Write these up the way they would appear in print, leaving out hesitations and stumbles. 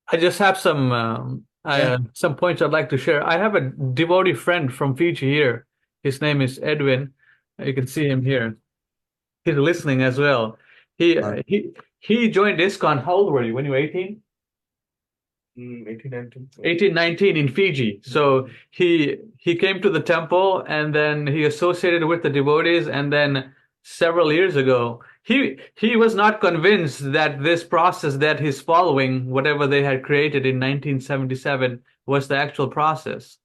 I just have Yeah. some points I'd like to share. I have a devotee friend from Fiji here. His name is Edwin. You can see him here. He's listening as well. He Uh, uh, he he joined ISKCON. How old were you when you were 18? 18, 19. 18, 19 in Fiji. So he came to the temple and then he associated with the devotees, and then several years ago he was not convinced that this process that he's following, whatever they had created in 1977, was the actual process.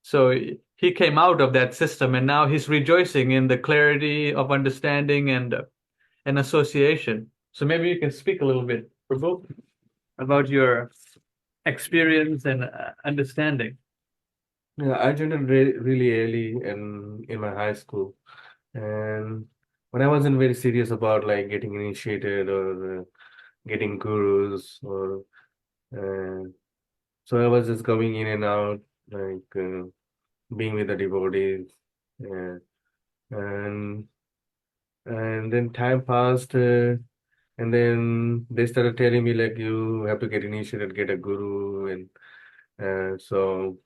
So he came out of that system and now he's rejoicing in the clarity of understanding and association. So maybe you can speak a little bit, Prabhu, about your experience and understanding. Yeah, I joined really early in my high school, and when I wasn't very serious about like getting initiated or getting gurus or uh, so I was just going in and out, like being with the devotees, uh, and and then time passed, and then they started telling me like you have to get initiated, get a guru, and so.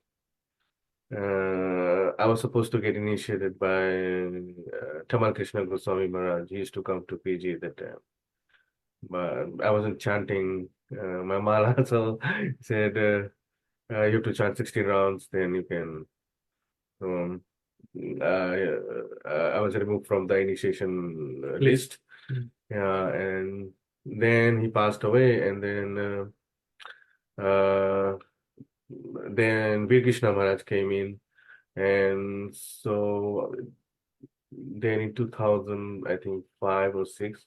I was supposed to get initiated by Tamal Krishna Goswami Maharaj. He used to come to PG at that time. But I wasn't chanting my mala, so said you have to chant 16 rounds, then you can. Um, I was removed from the initiation List. list. Yeah, and then he passed away, and then Veer Krishna Maharaj came in, and so then in 2000, I think 5 or 6,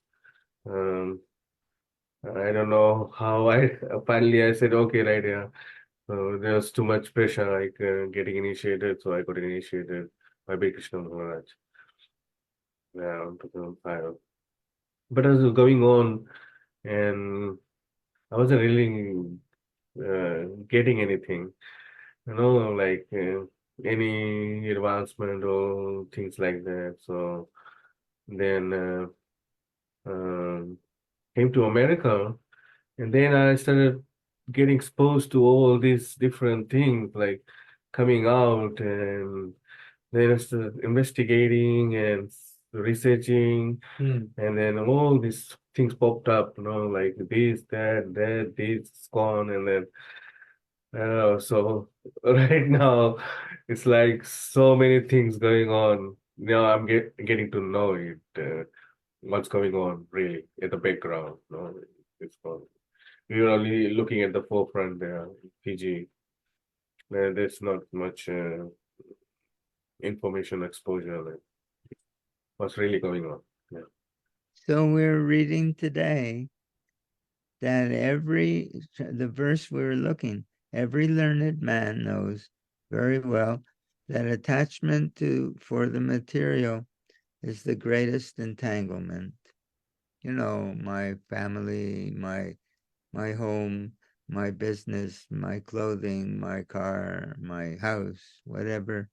um, I don't know how I finally I said okay, right, yeah. So there was too much pressure, like getting initiated, so I got initiated by Big Krishna Maharaj. Yeah, 2005. But as was going on, and I wasn't really getting anything, like any advancement or things like that. So then um, came to America, and then I started getting exposed to all these different things, like coming out, and then I started investigating and researching, Hmm. and then all these things popped up, like this, this, gone, and then so right now it's like so many things going on. Now I'm getting to know it, what's going on really in the background. It's fun. We're only looking at the forefront there, PG. There's not much information exposure, like what's really going on. Yeah. So we're reading today that the verse we're looking, every learned man knows very well that attachment for the material is the greatest entanglement. You know, my family, my home, my business, my clothing, my car, my house, whatever.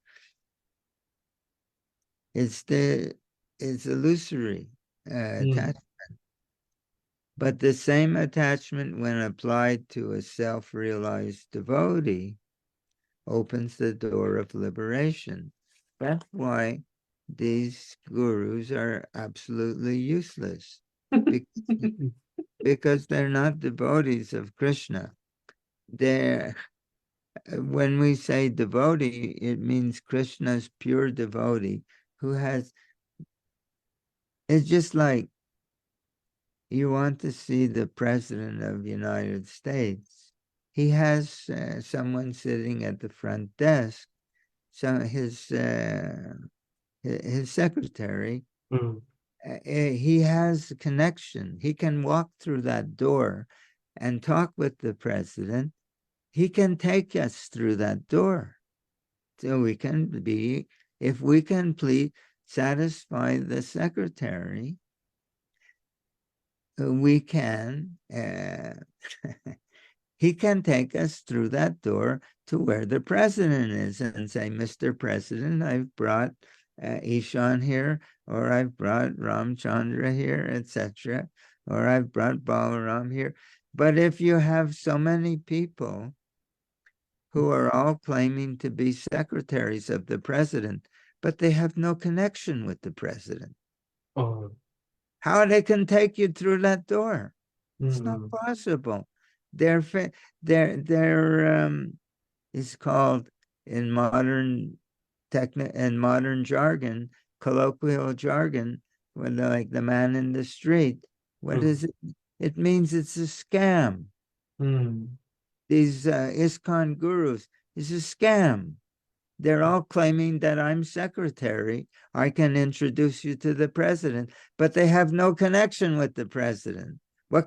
It's it's illusory Hmm. attachment. But the same attachment, when applied to a self-realized devotee, opens the door of liberation. That's why these gurus are absolutely useless, because, because they're not devotees of Krishna. They're, when we say devotee, it means Krishna's pure devotee who has, it's just like you want to see the President of the United States. He has someone sitting at the front desk, so his secretary. Mm. He has a connection. He can walk through that door and talk with the president. He can take us through that door. So we can be, if we can please satisfy the secretary, we can, he can take us through that door to where the president is and say, Mr. President, I've brought Ishan here, or I've brought Ramchandra here, etc., or I've brought Balaram here. But if you have so many people who are all claiming to be secretaries of the president, but they have no connection with the president, Oh. how they can take you through that door? It's not Mm. possible. Their is called in modern jargon, colloquial jargon, when they're like the man in the street. What Mm. is it? It means it's a scam. Mm. These ISKCON gurus is a scam. They're all claiming that I'm secretary. I can introduce you to the president, but they have no connection with the president.